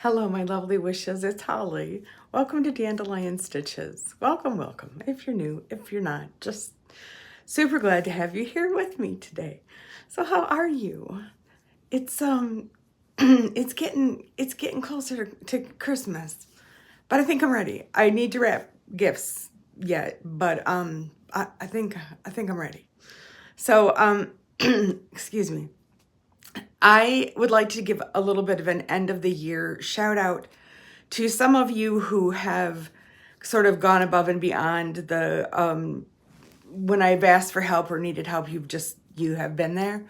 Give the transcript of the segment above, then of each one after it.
Hello, my lovely wishes. It's Holly. Welcome to Dandelion Stitches. Welcome, welcome. If you're new, if you're not, just super glad to have you here with me today. So, how are you? It's it's getting closer to Christmas, but I think I'm ready. I need to wrap gifts yet, but I think I'm ready. So, excuse me. I would like to give a little bit of an end of the year shout out to some of you who have sort of gone above and beyond the when I've asked for help or needed help, you have been there.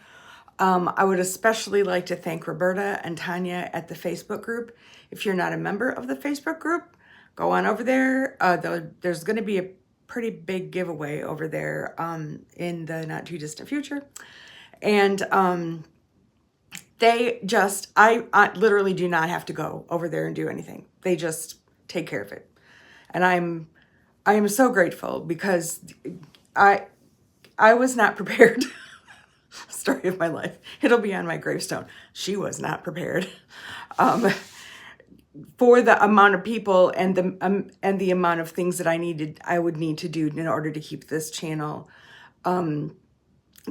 I would especially like to thank Roberta and Tanya at the Facebook group. If you're not a member of the Facebook group, go on over there. There's going to be a pretty big giveaway over there in the not too distant future. And I literally do not have to go over there and do anything. They just take care of it. And I am so grateful because I was not prepared. Story of my life. It'll be on my gravestone. She was not prepared for the amount of people and the amount of things that I would need to do in order to keep this channel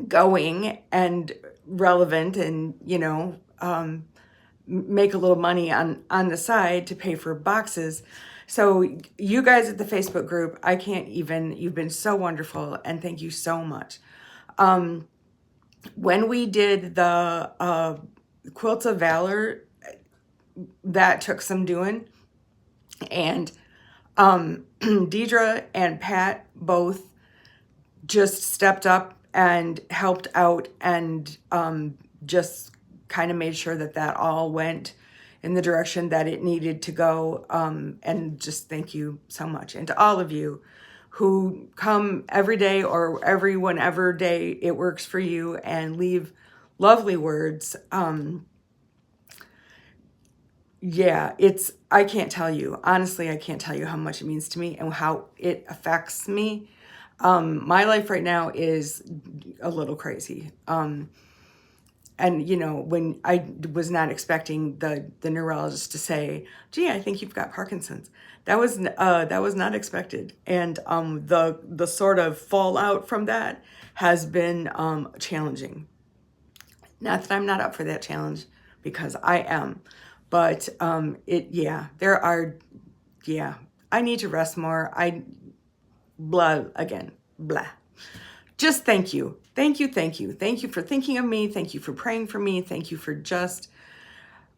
going and relevant, and make a little money on the side to pay for boxes. So you guys at the Facebook group, you've been so wonderful, and thank you so much. When we did the Quilts of Valor, that took some doing, and Deidre and Pat both just stepped up and helped out, and just kind of made sure that all went in the direction that it needed to go. And just thank you so much. And to all of you who come every day or whenever day it works for you and leave lovely words. I can't tell you. Honestly, I can't tell you how much it means to me and how it affects me. My life right now is a little crazy. And when I was not expecting the neurologist to say, "Gee, I think you've got Parkinson's," that was not expected. And the sort of fallout from that has been challenging. Not that I'm not up for that challenge, because I am, but I need to rest more. Blah. Just thank you. Thank you for thinking of me. Thank you for praying for me. Thank you for just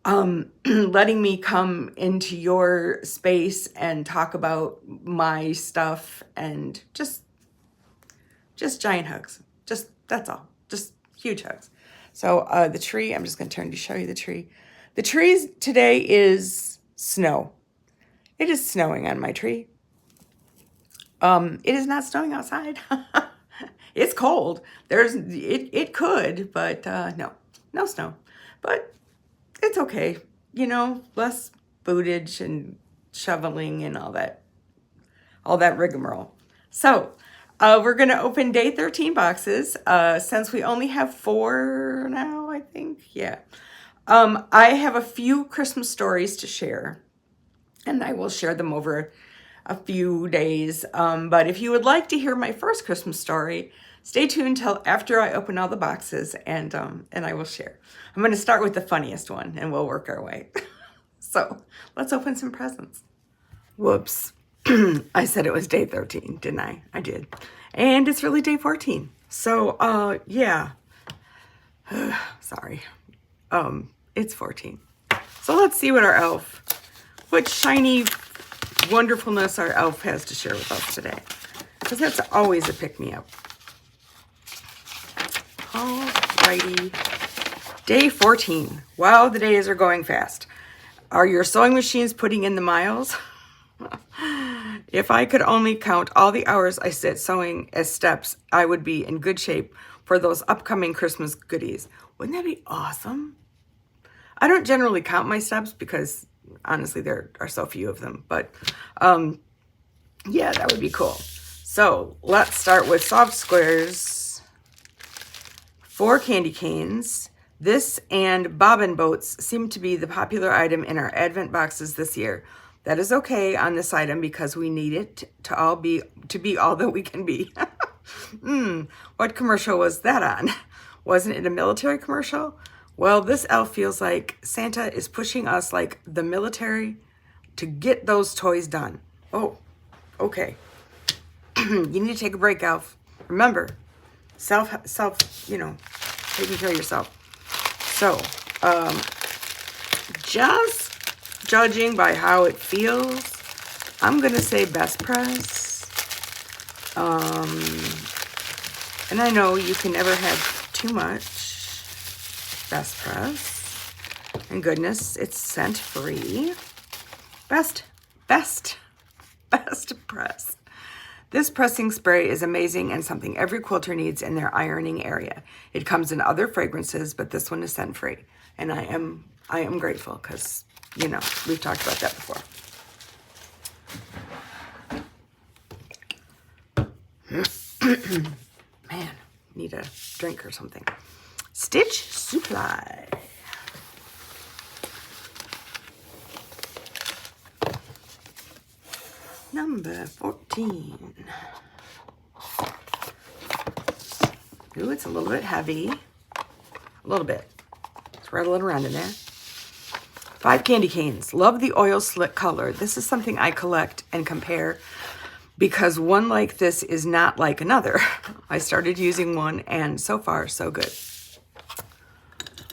letting me come into your space and talk about my stuff, and just giant hugs. That's all. Just huge hugs. So the tree, I'm just going to turn to show you the tree. The tree today is snow. It is snowing on my tree. It is not snowing outside. It's cold. It could, but no snow. But it's okay. Less footage and shoveling and all that rigmarole. So we're going to open day 13 boxes since we only have 4 now, I think. Yeah. I have a few Christmas stories to share, and I will share them over a few days. But if you would like to hear my first Christmas story, stay tuned till after I open all the boxes, and I will share. I'm going to start with the funniest one, and we'll work our way. So let's open some presents. Whoops. I said it was day 13, didn't I? I did. And it's really day 14. So, yeah. Sorry. It's 14. So let's see what shiny wonderfulness our elf has to share with us today, because that's always a pick-me-up. Alrighty. Day 14. Wow, the days are going fast. Are your sewing machines putting in the miles? If I could only count all the hours I sit sewing as steps, I would be in good shape for those upcoming Christmas goodies. Wouldn't that be awesome? I don't generally count my steps because honestly there are so few of them, but yeah, that would be cool. So let's start with soft squares, 4 candy canes, This and bobbin boats seem to be the popular item in our advent boxes this year. That is okay on this item because we need it to be all that we can be. What commercial was that on? Wasn't it a military commercial? Well, this elf feels like Santa is pushing us like the military to get those toys done. Oh, okay. You need to take a break, elf. Remember, you know, taking care of yourself. So, just judging by how it feels, I'm gonna say best press. And I know you can never have too much best press. And goodness, it's scent free. Best press. This pressing spray is amazing and something every quilter needs in their ironing area. It comes in other fragrances, but this one is scent free. And I am grateful because, you know, we've talked about that before. Man, need a drink or something. Stitch Supply. Number 14. Ooh, it's a little bit heavy. A little bit. Let's rattle it around in there. 5 candy canes. Love the oil slick color. This is something I collect and compare because one like this is not like another. I started using one and so far so good.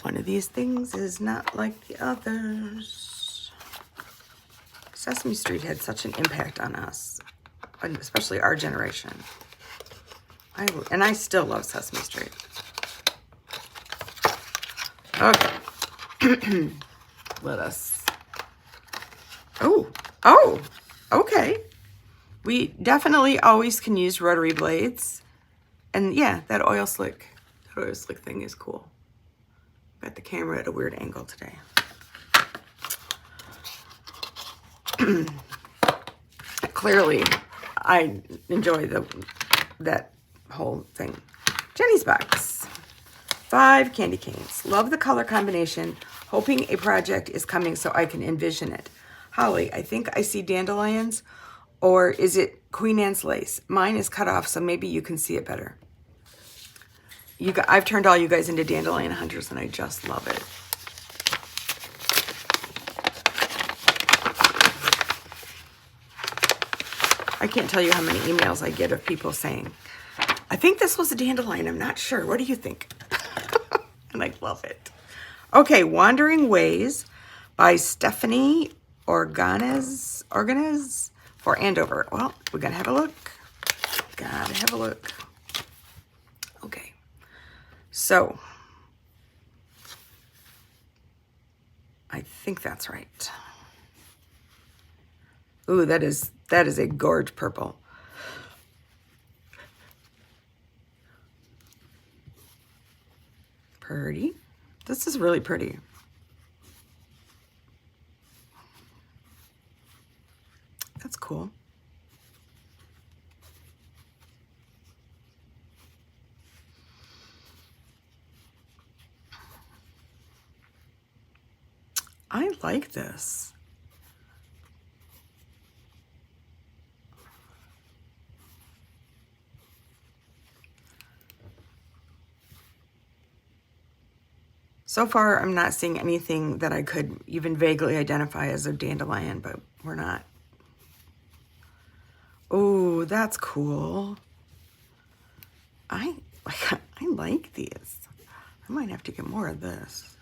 One of these things is not like the others. Sesame Street had such an impact on us, especially our generation. I still love Sesame Street. Okay. Let us. Oh, okay. We definitely always can use rotary blades. And yeah, that oil slick thing is cool. Got the camera at a weird angle today. Clearly, I enjoy that whole thing. Jenny's box. 5 candy canes. Love the color combination. Hoping a project is coming so I can envision it. Holly, I think I see dandelions. Or is it Queen Anne's lace? Mine is cut off, so maybe you can see it better. I've turned all you guys into dandelion hunters, and I just love it. I can't tell you how many emails I get of people saying, I think this was a dandelion. I'm not sure. What do you think? And I love it. Okay, Wandering Ways by Stephanie Organez for Andover. Well, we're going to have a look. Gotta have a look. Okay. So, I think that's right. Ooh, that is a gorge purple. Pretty. This is really pretty. That's cool. I like this. So far, I'm not seeing anything that I could even vaguely identify as a dandelion, but we're not. Oh, that's cool. I like these. I might have to get more of this.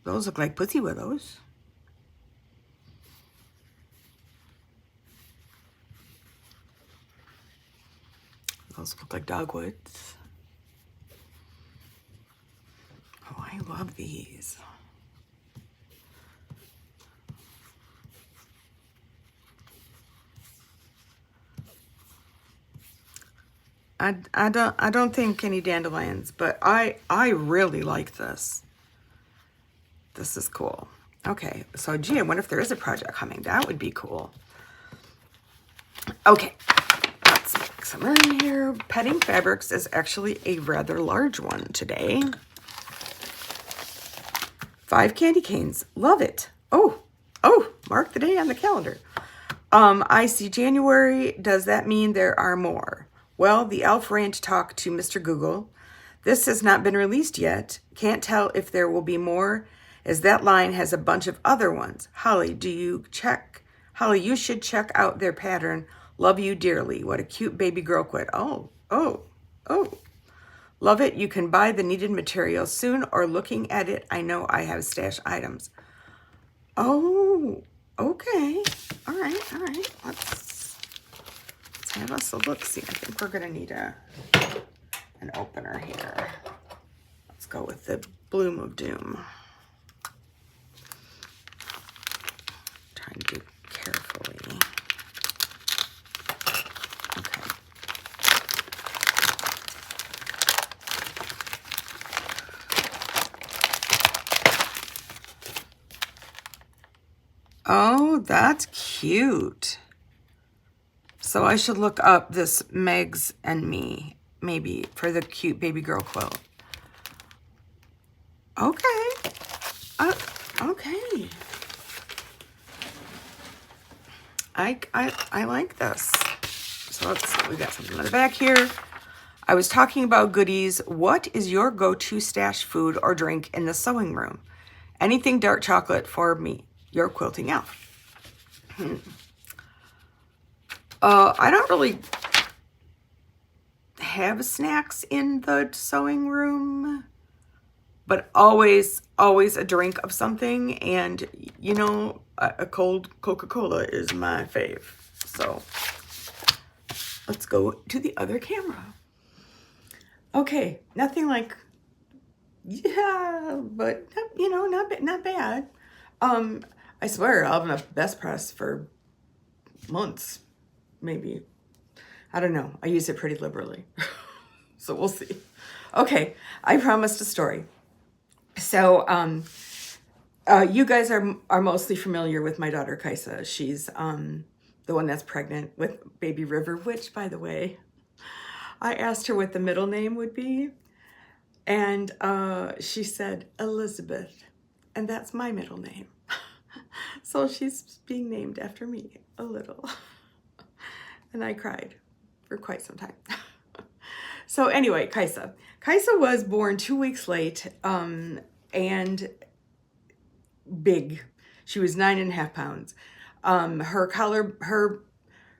Those look like pussy willows. Those look like dogwoods. Oh, I love these. I don't think any dandelions, but I really like this. This is cool. Okay, so gee, I wonder if there is a project coming. That would be cool. Okay, let's mix them in here. Petting Fabrics is actually a rather large one today. 5 candy canes. Love it. Oh, mark the day on the calendar. I see January. Does that mean there are more? Well, the elf ran to talk to Mr. Google. This has not been released yet. Can't tell if there will be more, as that line has a bunch of other ones. Holly, you should check out their pattern. Love you dearly. What a cute baby girl quilt. Oh. Love it. You can buy the needed materials soon, or looking at it, I know I have stash items. Oh, okay. All right. Let's have us a look-see. I think we're gonna need an opener here. Let's go with the Bloom of Doom. Trying to do carefully. Okay. Oh, that's cute. So I should look up this Megs and Me, maybe, for the cute baby girl quilt. Okay. Okay. I like this. So we got something on the back here. I was talking about goodies. What is your go-to stash food or drink in the sewing room? Anything dark chocolate for me. Your quilting elf. I don't really have snacks in the sewing room, but always a drink of something. And you know, a cold Coca-Cola is my fave. So let's go to the other camera. Okay, nothing like, yeah, but you know, not bad. I swear I'll have enough Best Press for months, maybe. I don't know. I use it pretty liberally. So we'll see. Okay, I promised a story. So you guys are mostly familiar with my daughter Kaisa. She's the one that's pregnant with baby River, which, by the way, I asked her what the middle name would be, and she said Elizabeth, and that's my middle name. So she's being named after me a little. And I cried for quite some time. So anyway, Kaisa. Kaisa was born 2 weeks late and big. She was 9.5 pounds. Her collar,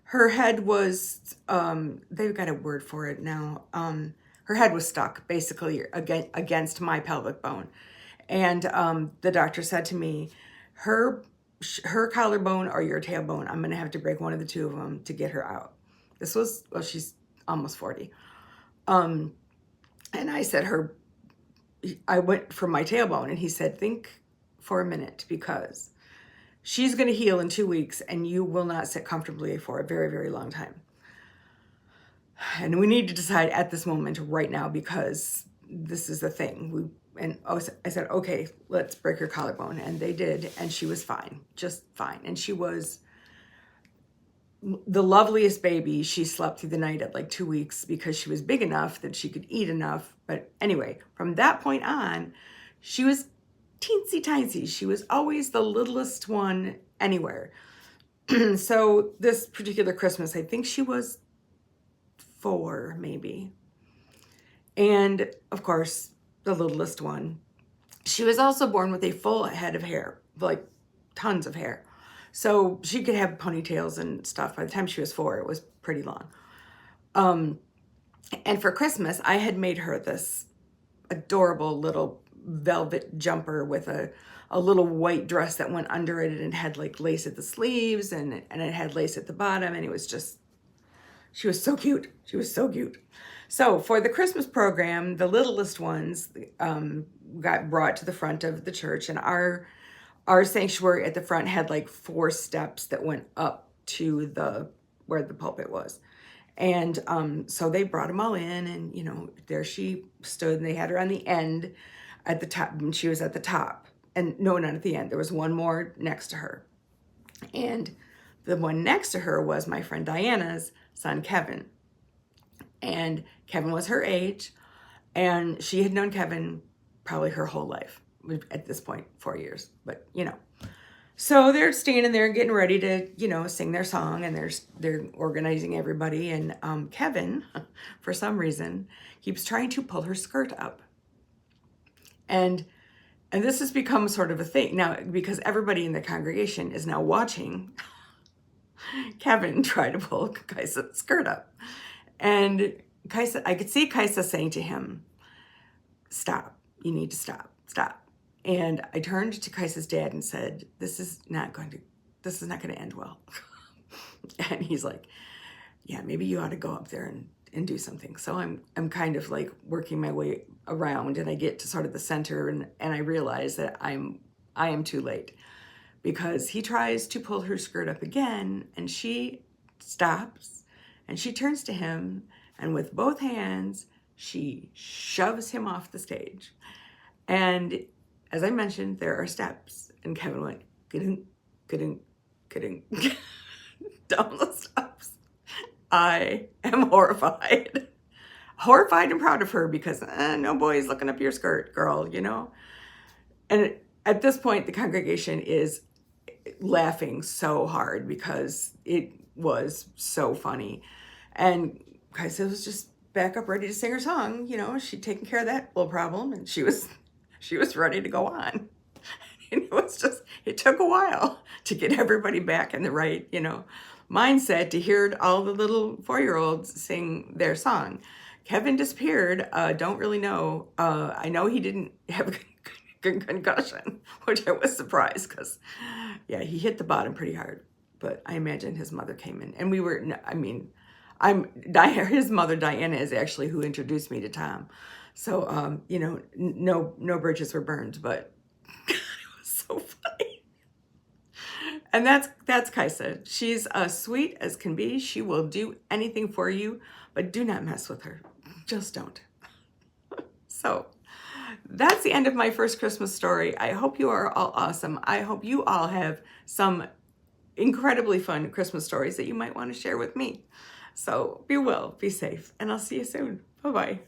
her head was, they've got a word for it now. Her head was stuck basically against my pelvic bone. And the doctor said to me, her collarbone or your tailbone, I'm going to have to break one of the two of them to get her out. This was, well, she's almost 40. And I said, I went for my tailbone, and he said, think for a minute, because she's going to heal in 2 weeks and you will not sit comfortably for a very, very long time. And we need to decide at this moment right now, because this is the thing. I said, okay, let's break her collarbone. And they did. And she was fine, just fine. And she was the loveliest baby. She slept through the night at like 2 weeks because she was big enough that she could eat enough. But anyway, from that point on, she was teensy tiny. She was always the littlest one anywhere. So this particular Christmas, I think she was 4 maybe. And of course, the littlest one. She was also born with a full head of hair, like tons of hair. So she could have ponytails and stuff. By the time she was 4, it was pretty long. And for Christmas, I had made her this adorable little velvet jumper with a little white dress that went under it, and it had like lace at the sleeves, and it had lace at the bottom, and it was just, she was so cute. She was so cute. So for the Christmas program, the littlest ones got brought to the front of the church, and our sanctuary at the front had like 4 steps that went up to where the pulpit was. And so they brought them all in, and you know, there she stood, and they had her on the end at the top, and she was at the top. And no, not at the end. There was one more next to her. And The one next to her was my friend Diana's son, Kevin. And Kevin was her age, and she had known Kevin probably her whole life. At this point, 4 years, but you know. So they're standing there getting ready to, you know, sing their song, and they're organizing everybody. And Kevin, for some reason, keeps trying to pull her skirt up. And this has become sort of a thing now, because everybody in the congregation is now watching Kevin try to pull Kaisa's skirt up. And Kaisa, I could see Kaisa saying to him, "Stop, you need to stop, stop." And I turned to Kaisa's dad and said, this is not going to end well. And he's like, yeah, maybe you ought to go up there and do something. So I'm kind of like working my way around, and I get to sort of the center, and I realize that I am too late, because he tries to pull her skirt up again, and she stops, and she turns to him, and with both hands, she shoves him off the stage. And as I mentioned, there are steps, and Kevin went, ka-ding, ka-ding, ka-ding, down the steps. I am horrified. Horrified and proud of her, because no boy's looking up your skirt, girl, you know? And at this point, the congregation is laughing so hard because it was so funny. And Kaisa was just back up ready to sing her song. You know, she'd taken care of that little problem, and she was ready to go on. And it took a while to get everybody back in the right, you know, mindset to hear all the little 4-year-olds sing their song. Kevin disappeared. Don't really know. I know he didn't have a concussion, which I was surprised, because, yeah, he hit the bottom pretty hard. But I imagine his mother came in, and his mother, Diana, is actually who introduced me to Tom. So, you know, no bridges were burned, but God, it was so funny. And that's Kaisa. She's as sweet as can be. She will do anything for you, but do not mess with her. Just don't. So that's the end of my first Christmas story. I hope you are all awesome. I hope you all have some incredibly fun Christmas stories that you might want to share with me. So be well, be safe, and I'll see you soon. Bye-bye.